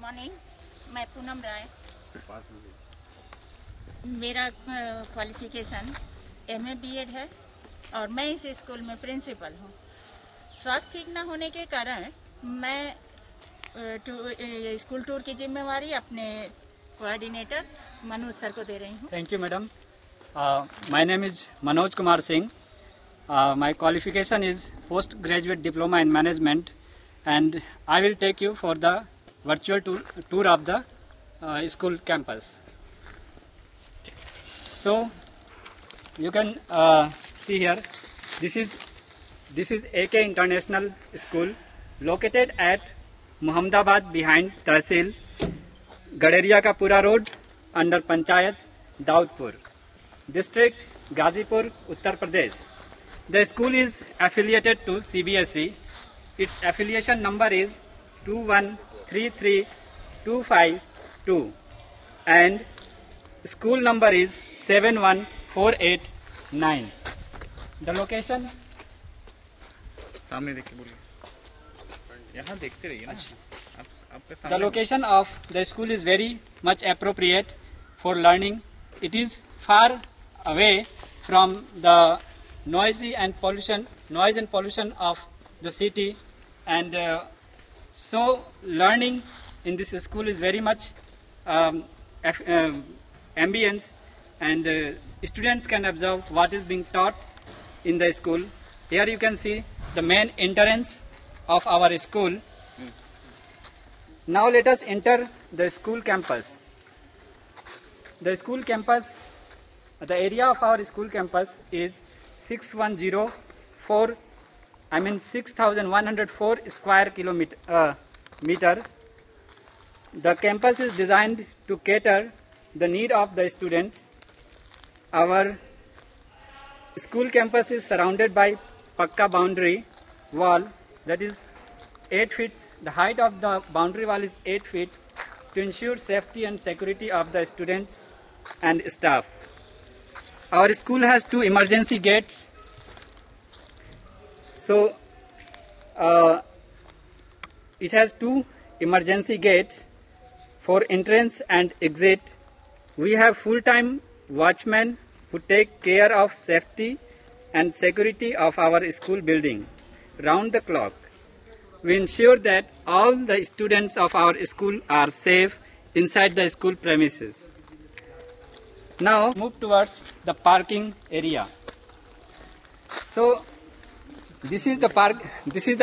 Morning, मैं पूनम राय। मेरा qualification MA BEd है और मैं इस स्कूल में प्रिंसिपल हूँ। स्वास्थ्य ठीक न होने के कारण मैं स्कूल टूर की जिम्मेवारी अपने कोऑर्डिनेटर मनोज सर को दे रही हूँ। Thank you madam. My name is Manoj Kumar Singh. My qualification is postgraduate diploma in management, and I will take you for the virtual tour of the school campus. So you can see here, this is AK International School, located at Mohammadabad behind Tehsil, Gaderia ka Pura Road, under Panchayat Daudpur, District Ghazipur, Uttar Pradesh. The school is affiliated to CBSE. Its affiliation number is 2133252 and school number is 71489. The location सामने देख के बोलिए, यहाँ देखते रहिए ना। आपके सामने the location of the school is very much appropriate for learning. It is far away from the noise and pollution of the city, and so learning in this school is very much ambience, and students can observe what is being taught in the school. Here you can see the main entrance of our school. Now let us enter the school campus. The school campus, the area of our school campus is 6,104 square kilometer meter. The campus is designed to cater the need of the students. Our school campus is surrounded by pakka boundary wall, that is 8 feet. The height of the boundary wall is 8 feet to ensure safety and security of the students and staff. Our school has 2 emergency gates. So it has 2 emergency gates for entrance and exit. We have full-time watchmen who take care of safety and security of our school building round the clock. We ensure that all the students of our school are safe inside the school premises. Now move towards the parking area. So this is the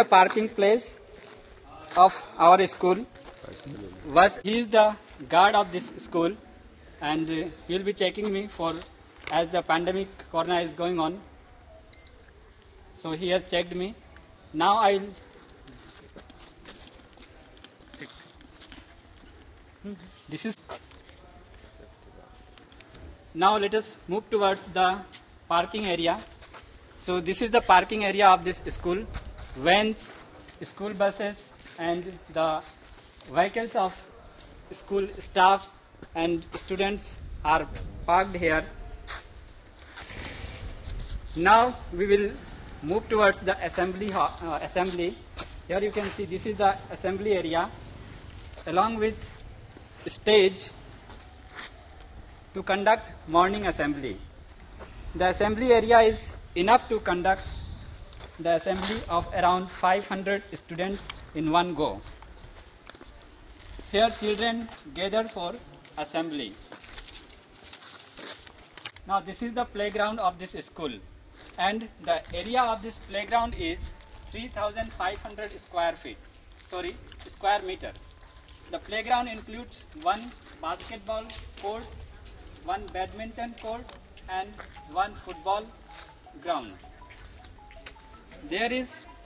parking place of our school. He is the guard of this school, and he will be checking me for, as the pandemic corona is going on. So he has checked me. Now Now let us move towards the parking area. So this is the parking area of this school. Vans, school buses, and the vehicles of school staffs and students are parked here. Now we will move towards the assembly. Here you can see this is the assembly area, along with stage to conduct morning assembly. The assembly area is enough to conduct the assembly of around 500 students in one go. Here children gather for assembly. Now this is the playground of this school, and the area of this playground is 3,500 square meter. The playground includes 1 basketball court, 1 badminton court, and 1 football ground.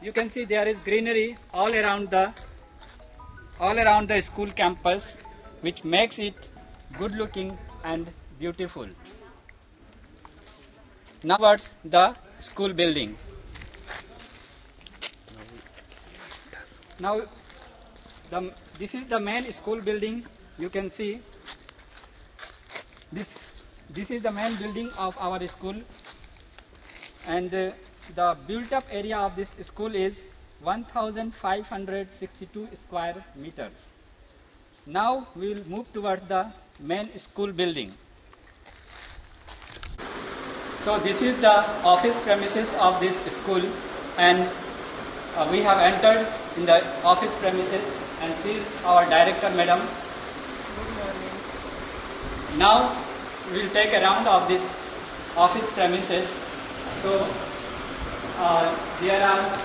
You can see there is greenery all around the school campus, which makes it good looking and beautiful. Now towards the school building. Now this is the main school building. You can see this is the main building of our school, and the built up area of this school is 1,562 square meters. Now we will move towards the main school building. So this is the office premises of this school, and we have entered in the office premises, and she is our director, madam. Good morning. Now we will take a round of this office premises. So there are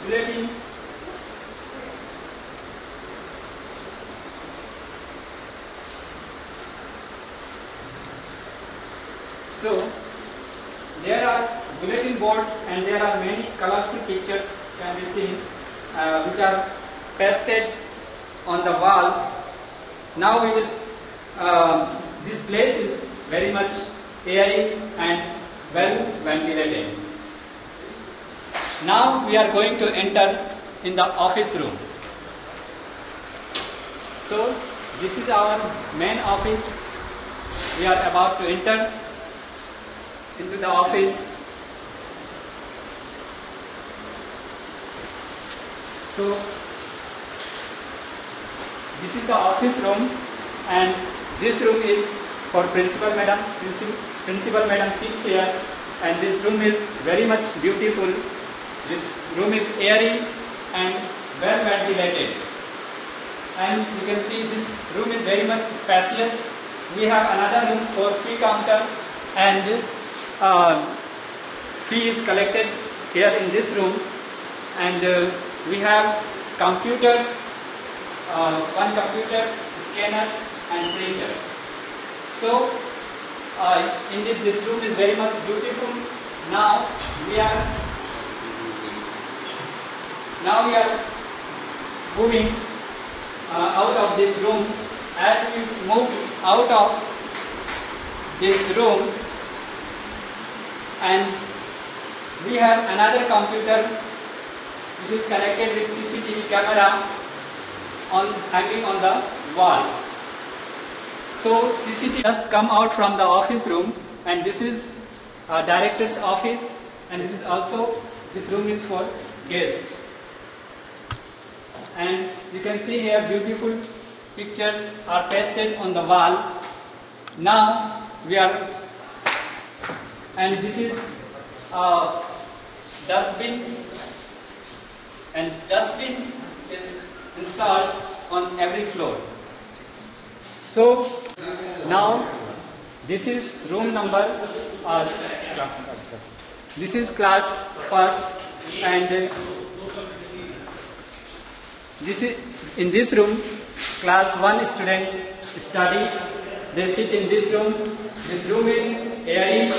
bulletin. So there are bulletin boards and there are many colorful pictures can be seen which are pasted on the walls. Now we will, this place is very much airy and well ventilated. Now we are going to enter in the office room. So this is our main office. We are about to enter into the office. So this is the office room, and this room is for principal madam. Principal madam sits here, and this room is very much beautiful. This room is airy and well ventilated, and you can see this room is very much spacious. We have another room for fee counter, and fee is collected here in this room, and we have computers, computers, scanners and printers. So indeed this room is very much beautiful. Now we are moving out of this room. As we move out of this room, and we have another computer which is connected with CCTV camera hanging on the wall. So CCTV just come out from the office room, and this is director's office, and this room is for guests. And you can see here beautiful pictures are pasted on the wall. Now we are, and this is dustbin, and dustbins is installed on every floor. So now this is room number, this is class first, and this is in this room class 1 student study. They sit in this room. This room is airy,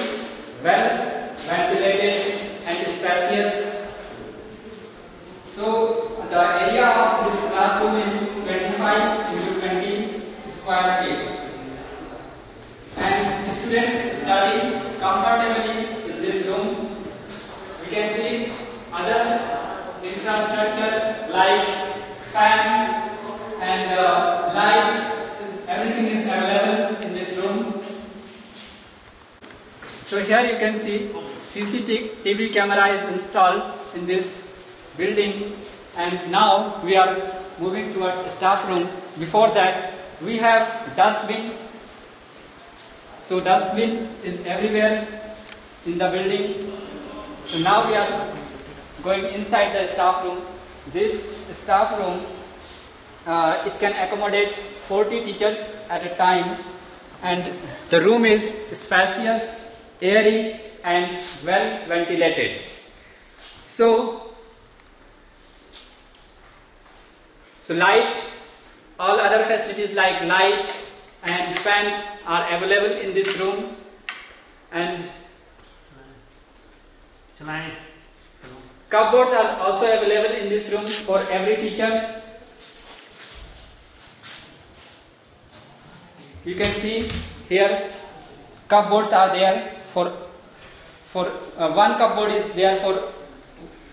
well ventilated and spacious. So the area of this classroom is 25 into 20 square feet, and students study comfortably in this room. We can see other infrastructure like fan and lights. Everything is available in this room. So here you can see CCTV camera is installed in this building, and now we are moving towards the staff room. Before that, we have dustbin. So dustbin is everywhere in the building. So now we are going inside the staff room. This staff room, it can accommodate 40 teachers at a time, and the room is spacious, airy and well ventilated. So light, all other facilities like light and fans are available in this room, and cupboards are also available in this room for every teacher. You can see here cupboards are there for one cupboard is there for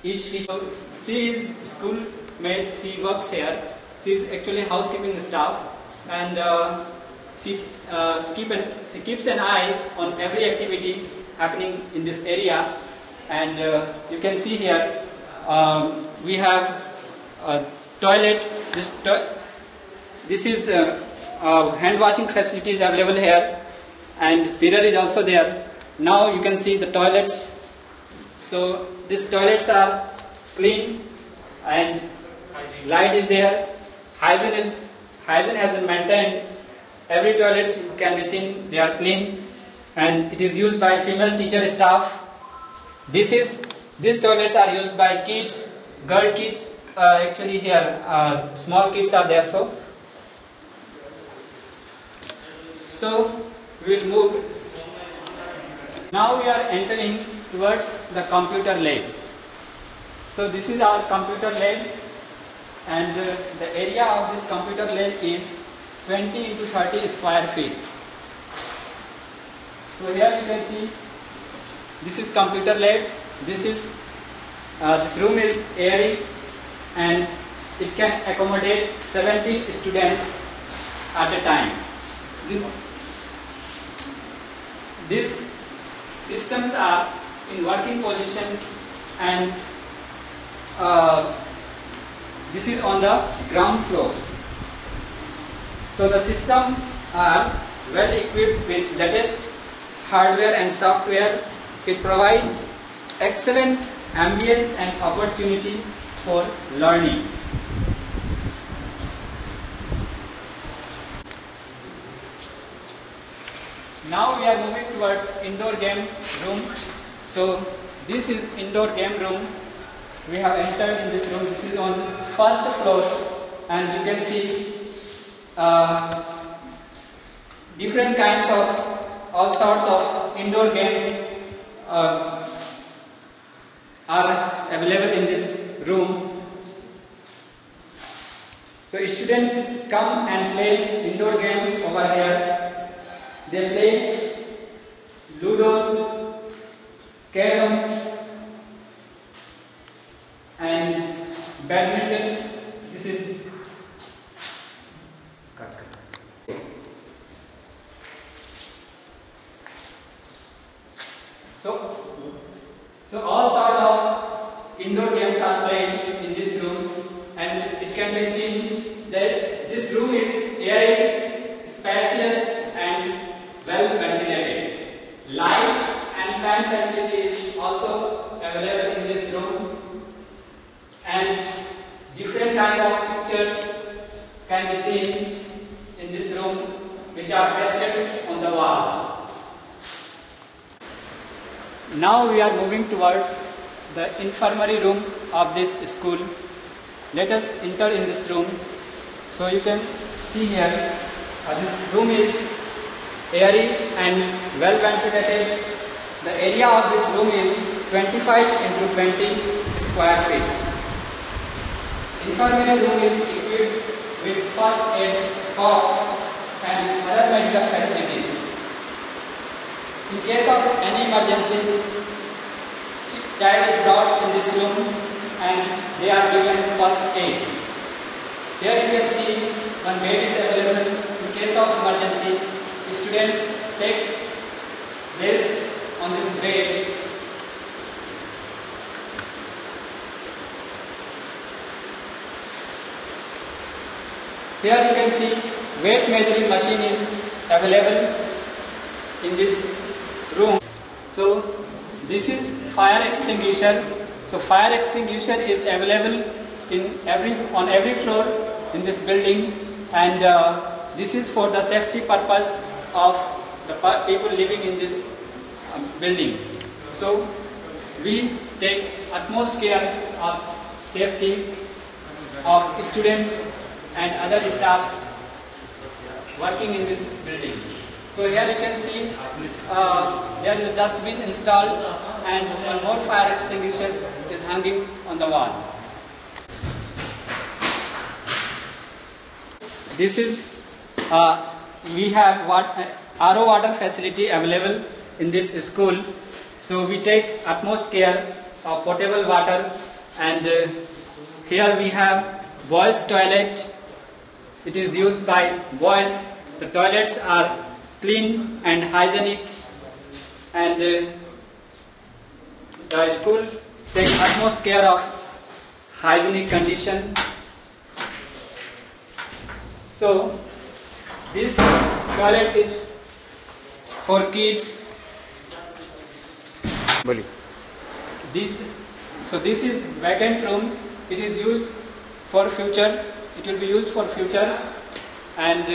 each teacher. She is schoolmate, she works here. She is actually housekeeping staff, and she keeps an eye on every activity happening in this area. And you can see here we have a toilet. this is hand washing facilities available here, and mirror is also there. Now you can see the toilets. So these toilets are clean and light is there. Hygiene has been maintained. Every toilet can be seen, they are clean, and it is used by female teacher staff. These toilets are used by kids, girl kids. Actually here small kids are there. So we will move. Now we are entering towards the computer lab. So this is our computer lab, and the area of this computer lab is 20 into 30 square feet. So here you can see this is computer lab. This room is airy and it can accommodate 70 students at a time. These systems are in working position, and this is on the ground floor. So the systems are well equipped with latest hardware and software. It provides excellent ambience and opportunity for learning. Now we are moving towards indoor game room. So this is indoor game room. We have entered in this room. This is on first floor, and you can see different kinds of all sorts of indoor games are available in this room. So students come and play indoor games over here. They play Ludos, Carom, and badminton. This is so all sort of indoor games are played in this room, and it can be seen that this room is airy, spacious, and well ventilated. Light and fan facility is also available in this room, and different kind of pictures can be seen in this room, which are pasted on the wall. Now we are moving towards the infirmary room of this school. Let us enter in this room. So you can see here, this room is airy and well ventilated. The area of this room is 25 into 20 square feet. Infirmary room is equipped with first aid box and other medical facilities. In case of any emergencies, child is brought in this room and they are given first aid. Here you can see one bed is available. In case of emergency, students take rest on this bed. Here you can see weight measuring machine is available in this room. So this is fire extinguisher. So fire extinguisher is available on every floor in this building, and this is for the safety purpose of the people living in this building. So we take utmost care of safety of students and other staffs working in this building. So here you can see there is a dustbin installed, and one more fire extinguisher is hanging on the wall. This is we have RO water facility available in this school. So we take utmost care of potable water, and here we have boys' toilet. It is used by boys. The toilets are clean and hygienic, and the school takes utmost care of hygienic condition. So this toilet is for kids. बोलिए. This is vacant room. It is used for future. It will be used for future, and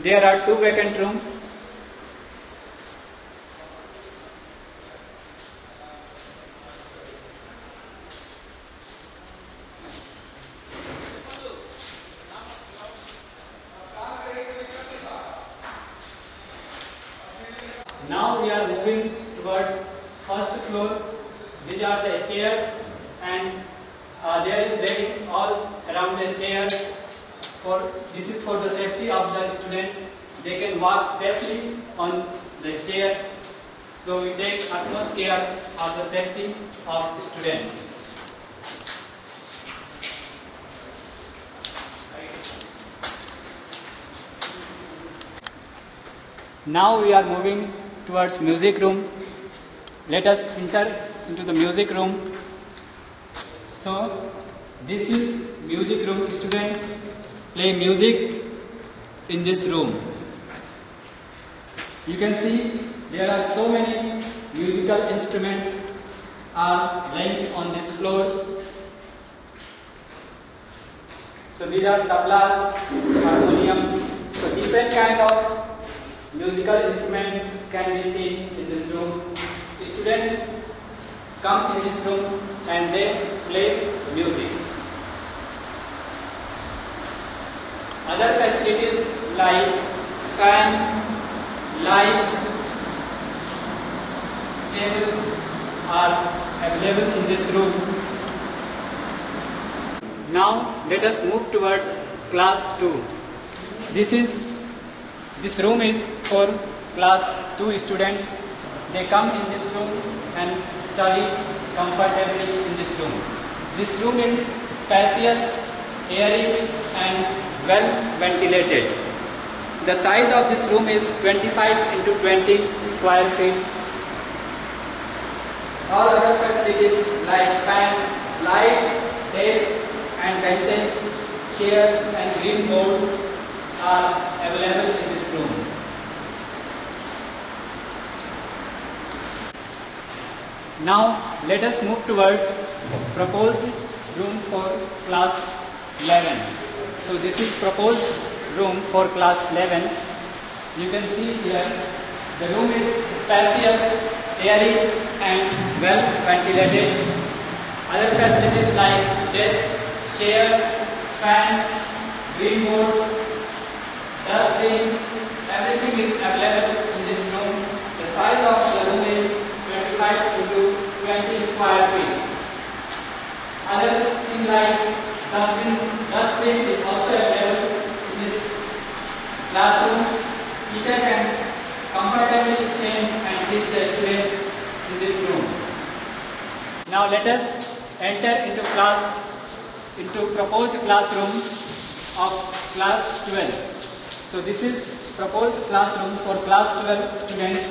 there are 2 vacant rooms. Now we are moving towards first floor. These are the stairs, and there is railing all around the stairs. This is for the safety of the students. They can walk safely on the stairs. So we take utmost care of the safety of students. Now we are moving towards music room. Let us enter into the music room. So this is music room. Students play music in this room. You can see there are so many musical instruments are laying on this floor. So these are tablas, harmonium. So different kind of musical instruments can be seen in this room. Students come in this room and they play music. Other facilities like fan, lights, tables are available in this room. Now let us move towards class 2. This room is for class 2 students. They come in this room and study comfortably in this room. This room is spacious, airy and well ventilated. The size of this room is 25 into 20 square feet. All other facilities like fans, lights, desks and benches, chairs and green boards are available in this room. Now let us move towards proposed room for class 11. So this is proposed room for class 11. You can see here the room is spacious, airy and well ventilated. Other facilities like desks, chairs, fans, green boards, dustbin, everything is available in this room. The size of the room is 25 into 20 square feet. Other thing like dustbin is also available in this classroom. Teacher can comfortably stand and teach the students in this room. Now let us enter into proposed classroom of class 12. So this is proposed classroom for class 12 students.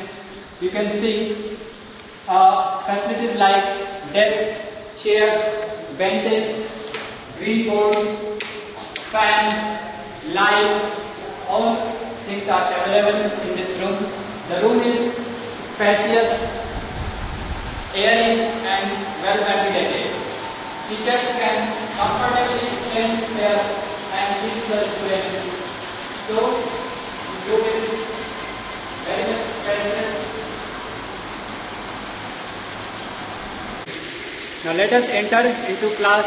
You can see facilities like desks, chairs, benches, green boards, fans, lights, all things are available in this room. The room is spacious, airy and well ventilated. Teachers can comfortably stand there and teach the students. So this room is very much spacious. Now let us enter into class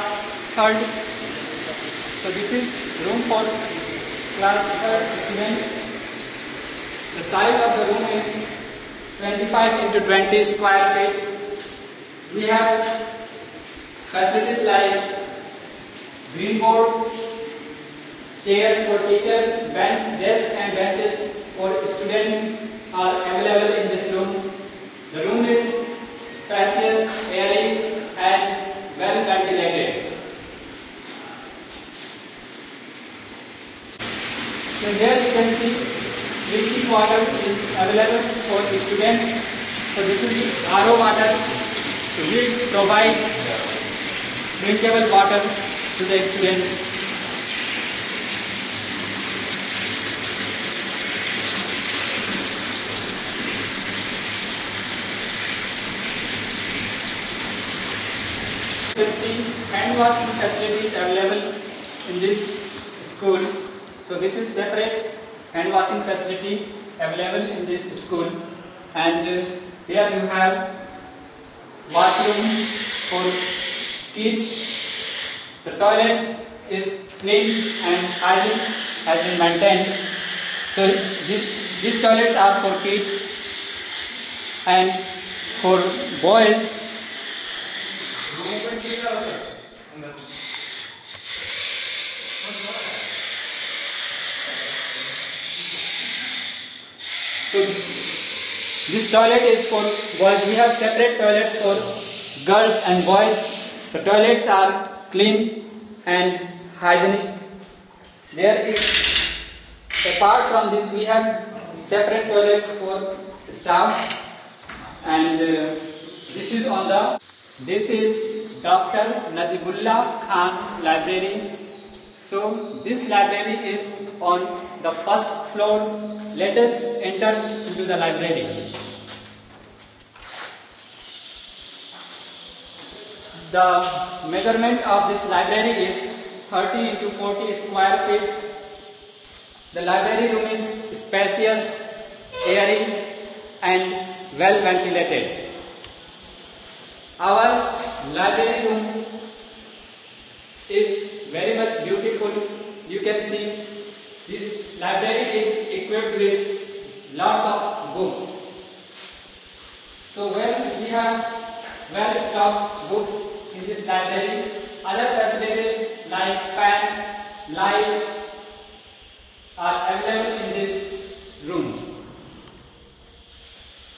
3rd. So this is room for class 3rd students. The size of the room is 25 into 20 square feet. We have facilities like green board, chairs for teachers, desks and benches for students are available in this room. The room is spacious, airy and well ventilated. So here you can see drinking water is available for the students. So this is RO water. So we provide drinkable water to the students. hand washing facilities available in this school. So this is separate hand washing facility available in this school, and here you have washroom for kids. The toilet is clean and hygiene has been maintained. So these toilets are for kids, and for boys so this toilet is for boys. We have separate toilets for girls and boys. The toilets are clean and hygienic. There is, apart from this, we have separate toilets for staff, and this is Dr. Nazibullah Khan Library. So this library is on the first floor. Let us enter into the library. The measurement of this library is 30 into 40 square feet. The library room is spacious, airy, and well ventilated. Our library room is very much beautiful. You can see this library is equipped with lots of books. So when we have well-stocked books in this library, other facilities like fans, lights are available in this room.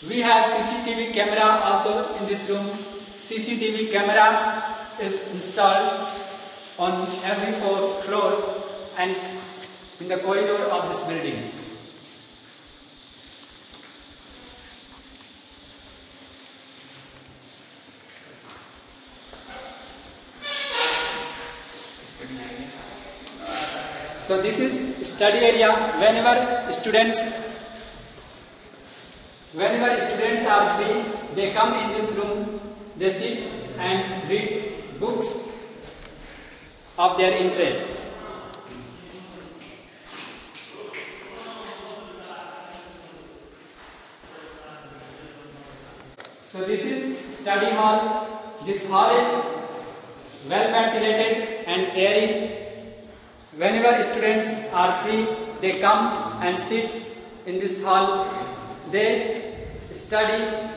We have CCTV camera also in this room. CCTV camera is installed on every floor and in the corridor of this building. So this is study area. Whenever students are free, they come in this room, they sit and read books of their interest. So this is study hall. This hall is well ventilated and airy. Whenever students are free, they come and sit in this hall. They study.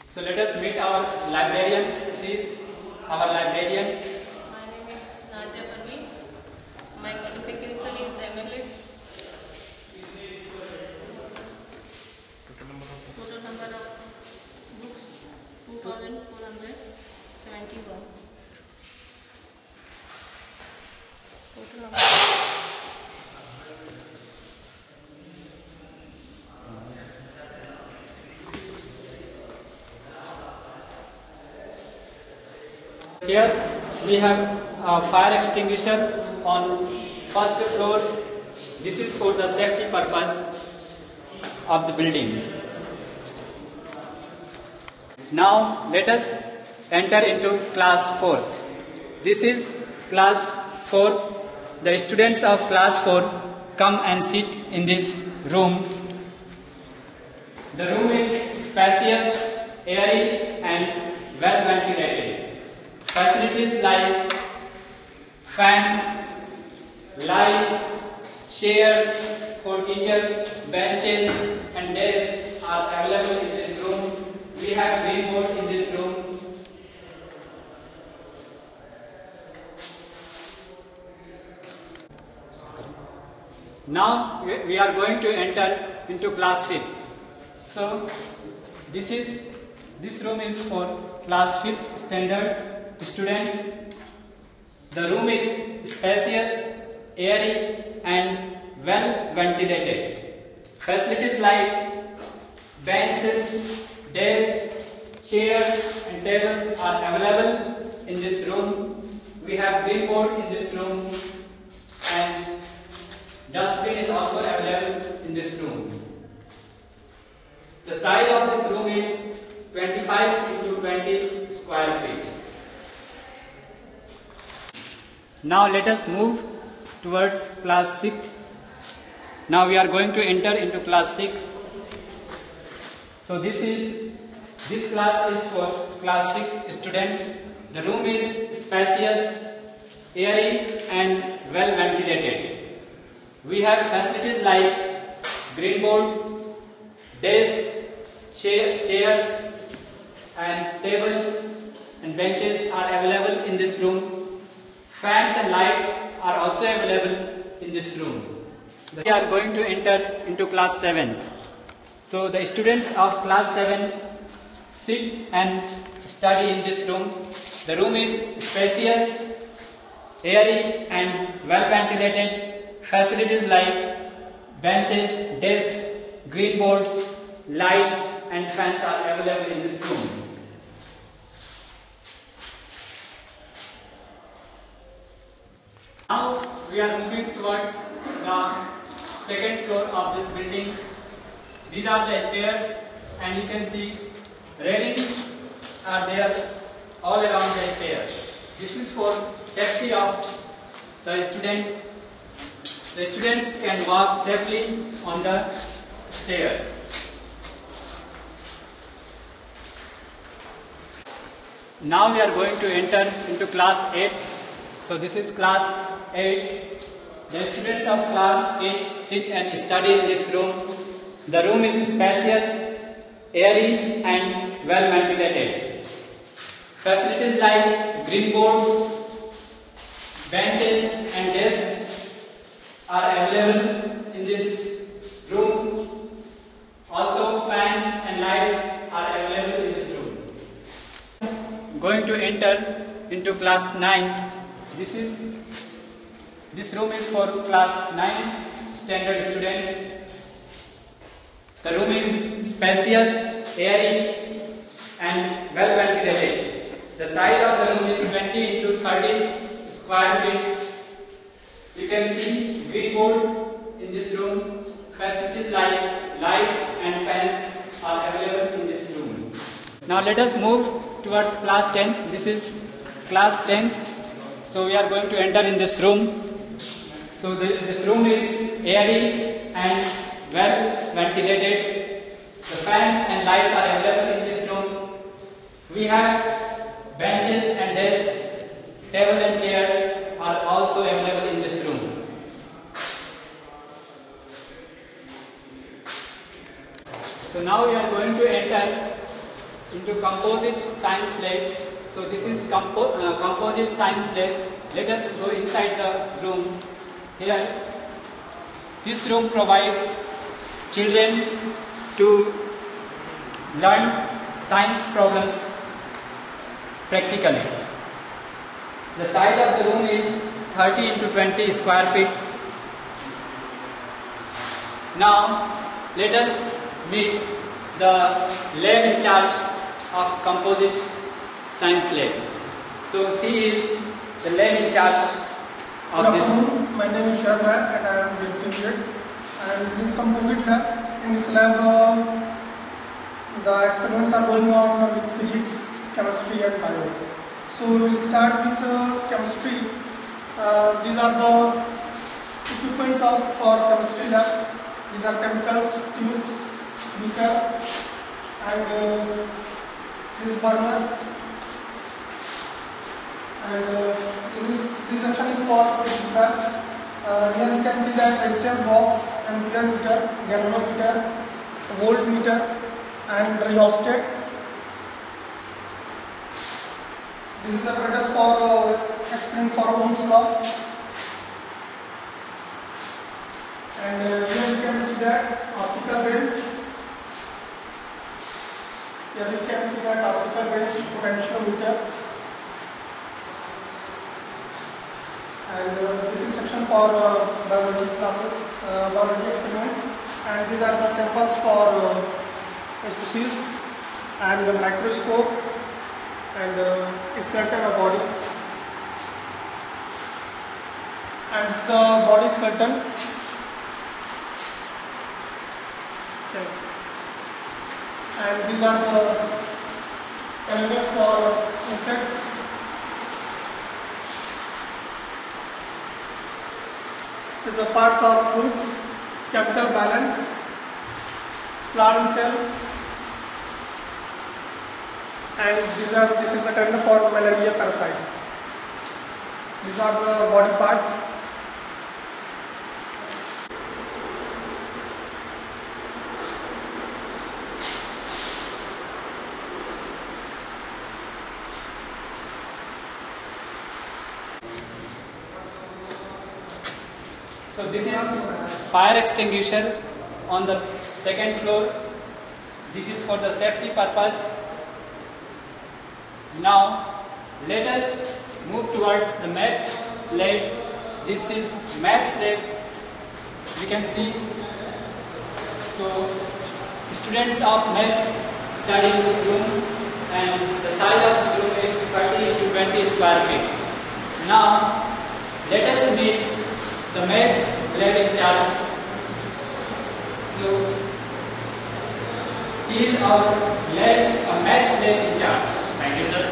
So let us meet our librarian. She is our librarian. My name is Nadia Parveen. My qualification is MLA. Total number of books 2,471. Total number. Here we have a fire extinguisher on first floor. This is for the safety purpose of the building. Now let us enter into class 4th. This is class 4th. The students of class 4 come and sit in this room. The room is spacious, airy, and well ventilated. Facilities like fan, lights, chairs for teacher, benches and desks are available in this room. We have green board in this room. Now we are going to enter into class 5th. So this room is for class 5th standard students. The room is spacious, airy and well ventilated. Facilities like benches, desks, chairs and tables are available in this room. we have green board in this room, and dustbin is also available in this room. The size of this room is 25 into 20 square feet. Now let us move towards class 6. Now we are going to enter into class 6. So this class is for class 6 student. The room is spacious, airy and well ventilated. We have facilities like green board, desks, chairs and tables and benches are available in this room. Fans and lights are also available in this room. We are going to enter into class 7th. So the students of class 7th sit and study in this room. The room is spacious, airy and well ventilated. Facilities like benches, desks, green boards, lights and fans are available in this room. Now we are moving towards the second floor of this building. These are the stairs, and you can see railing are there all around the stairs. This is for safety of the students. The students can walk safely on the stairs. Now we are going to enter into class 8. So this is class 8. The students of class 8 sit and study in this room. The room is spacious, airy and well ventilated. Facilities like green boards, benches and desks are available in this room. Also fans and lights are available in this room. Going to enter into class 9. This room is for class 9 standard student. The room is spacious, airy and well ventilated. The size of the room is 20 into 30 square feet. You can see green board in this room. Facilities like lights and fans are available in this room. Now let us move towards class 10th. This is class 10th. So we are going to enter in this room. So this room is airy and well ventilated. The fans and lights are available in this room. We have benches and desks, table and chair are also available in this room. So now we are going to enter into composite science lab. So this is composite science lab. Let us go inside the room. Here, this room provides children to learn science problems practically. The size of the room is 30 into 20 square feet. Now, let us meet the lab in charge of composite science lab. So he is the lab in charge of this. My name is Shad Rai and I am BSc and this is composite lab. In this lab, the experiments are going on with physics, chemistry and bio. So we will start with chemistry. These are the equipments of our chemistry lab. These are chemicals, tubes, beaker and this burner. And this section is for this lab. Here you can see that resistance box, ampere meter, galvanometer, voltmeter and rheostat. This is apparatus for experiment for Ohm's law. And here you can see that optical bench. Here you can see that optical bench potentiometer. And this is section for biology classes, biology experiments. And these are the samples for species and microscope and skeleton of body. and this is the body skeleton. Okay. And these are the elements for insects. These are parts of fruits, chemical balance, plant cell, and this is the terminal for malaria parasite. These are the body parts. So this is fire extinguisher on the second floor. This is for the safety purpose. Now let us move towards the math lab. This is math lab. You can see. So students of maths study in this room, and the size of this room is 30 into 20 square feet. Now let us meet the maths lab in charge. So he is our maths lab in charge. Thank you, sir.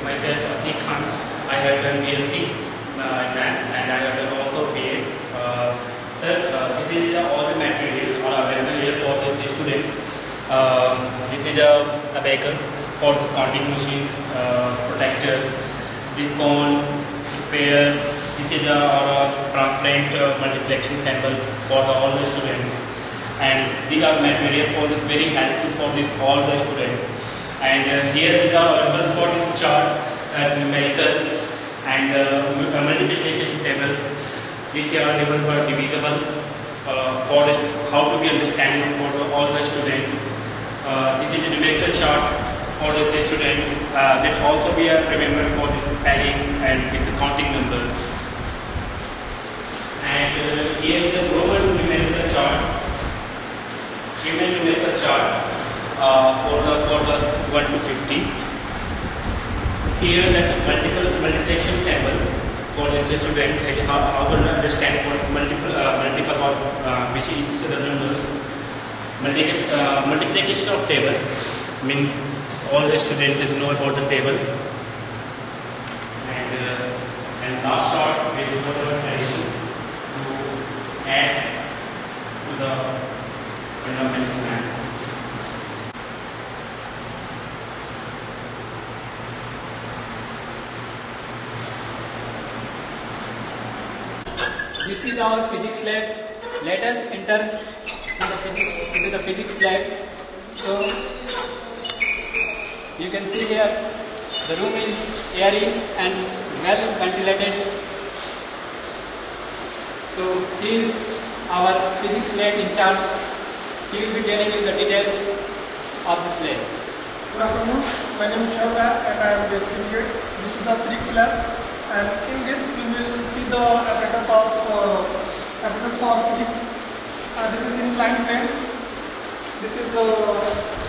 Myself, Atik Khan. I have done BSc in math, and I have done also BA. Sir, this is all the material are available here for the students. This is a abacus for this counting machines, protectors, this cone, spares. This is our transparent multiplication sample for all the students, and these are material for this very helpful for this all the students. And here is our available for this chart, numericals and multiplication tables. These are able for divisible for this how to be understanding for all the students. This is a numerical chart for the students that also be remembered for this spelling and with the counting numbers. And here is the Roman numerical chart. Roman numerical chart for the 1 to 50. Here the multiplication symbols for the students and how to understand what multiple which is the numbers. Multiplication of table means all the students know about the table. And last short is addition to add to the fundamental math. This is our physics lab. Let us enter into the physics lab. So you can see here the room is airy and well ventilated. So he is our physics lab in charge. He will be telling you the details of this lab. Good afternoon. My name is Shavra and I am based here. This is the physics lab, and in this we will see the apparatus for physics. This is inclined plane. This is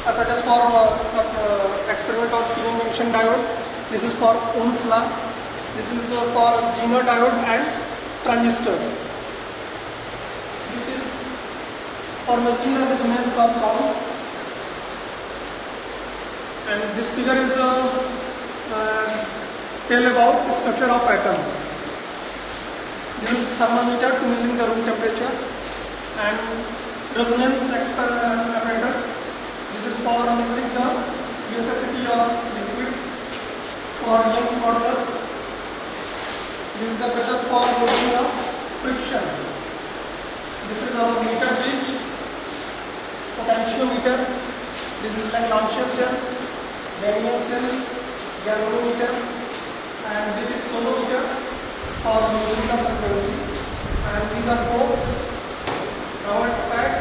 apparatus for experiment of Coulomb junction diode. This is for Ohm's law. This is for Zener diode and transistor. This is for measuring the resonance of sound. And this figure is tell about the structure of atom. This is thermometer to measuring the room temperature, and resonance apparatus. This is for measuring the viscosity of liquid for Young's modulus. This is the apparatus for measuring the friction. This is our meter bridge, potentiometer. This is like Lagrange cell, Daniell cell, galvanometer, and this is sonometer for measuring the frequency. And these are probes, rubber pad,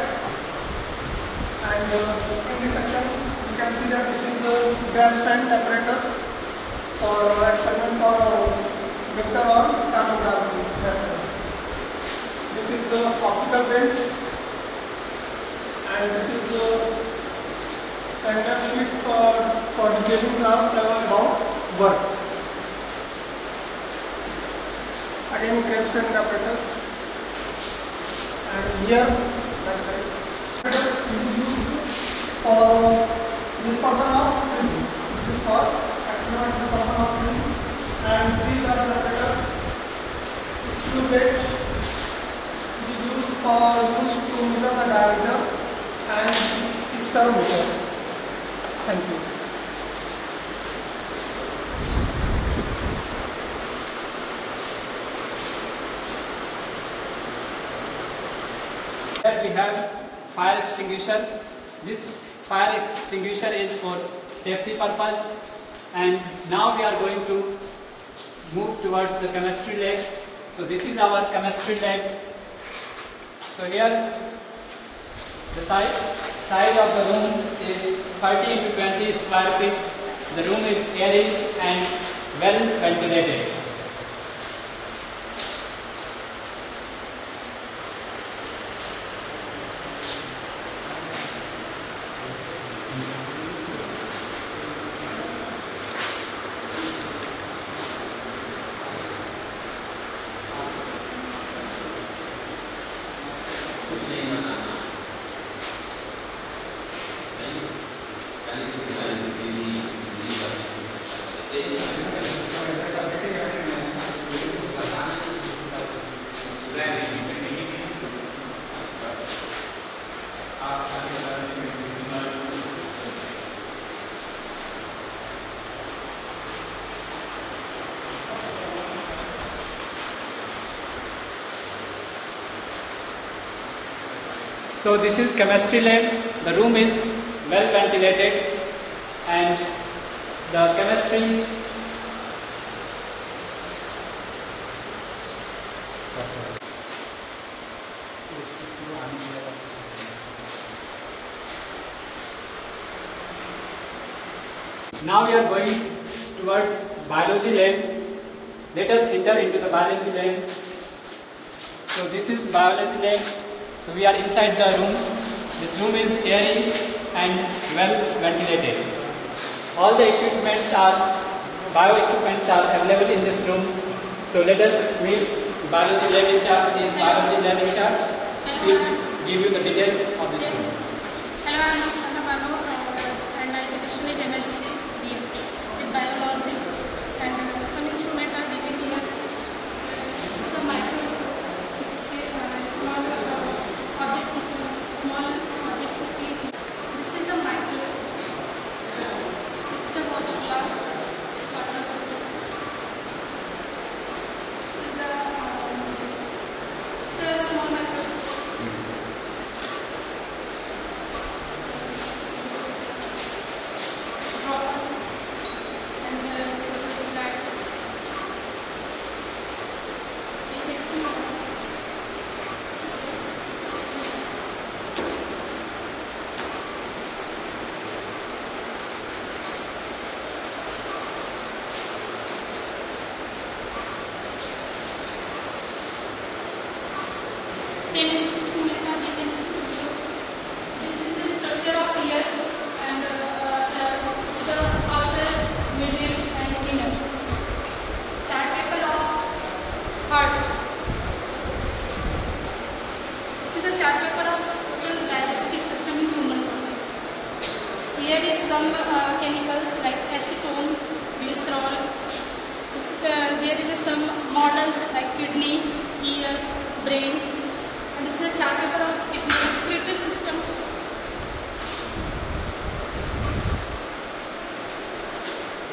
and in this section you can see that this is a Graf-Sand apparatus for experiment for vector or thermography method. This is the optical bench, and this is the standard sheet for detailing the about work. flame grapes and apparatus. And here apparatus is used for dispersion of prism. This is for experiment dispersion of prism. And these are the apparatus. Screw gauge, which is used to measure the diameter, and this is spirometer. Thank you. Here we have fire extinguisher. This fire extinguisher is for safety purpose, and now we are going to move towards the chemistry lab. So this is our chemistry lab. So here the side of the room is 30 into 20 square feet. The room is airy and well ventilated. So this is chemistry lab. The room is well ventilated, and the chemistry now we are going towards biology lab. Let us enter into the biology lab. So this is biology lab. So we are inside the room. This room is airy and well ventilated. All the bio equipments are available in this room. So let us meet biology lab in charge. She is biology lab in charge. She will give you the details of this room. Hello, I am Sana Bano, and my education is MSc with biology, and some instruments are given here. This is the microscope, which is a small object to see. This is the microscope. This is the watch glass. This is the small microscope. Same instrument are given to you. This is the structure of ear, and this is the outer, middle and inner. Chart paper of heart. This is the chart paper of total digestive system in human body. Here is some chemicals like acetone, glycerol. There is some models like kidney, ear, brain. And this is a chart paper of excretory system.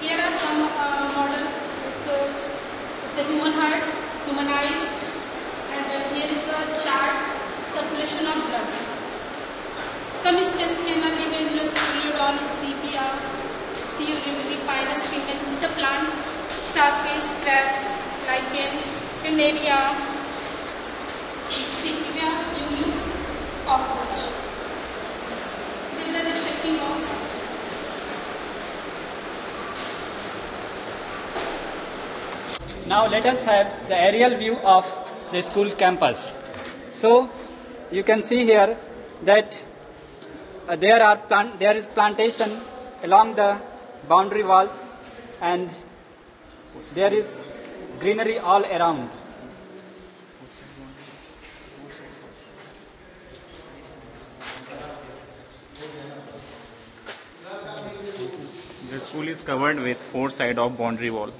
Here are some models. It's the human heart, human eyes, and here is the chart circulation of blood. Some specimens are given below. Speleodon is sepia, C. urinary, Pinus female. This is the plant, starfish, crabs, lichen, Pindaria, Sepia, cockroach. These are the dissecting box. Now let us have the aerial view of the school campus. So you can see here that there is plantation along the boundary walls, and there is greenery all around. school is covered with 4 sides of boundary wall.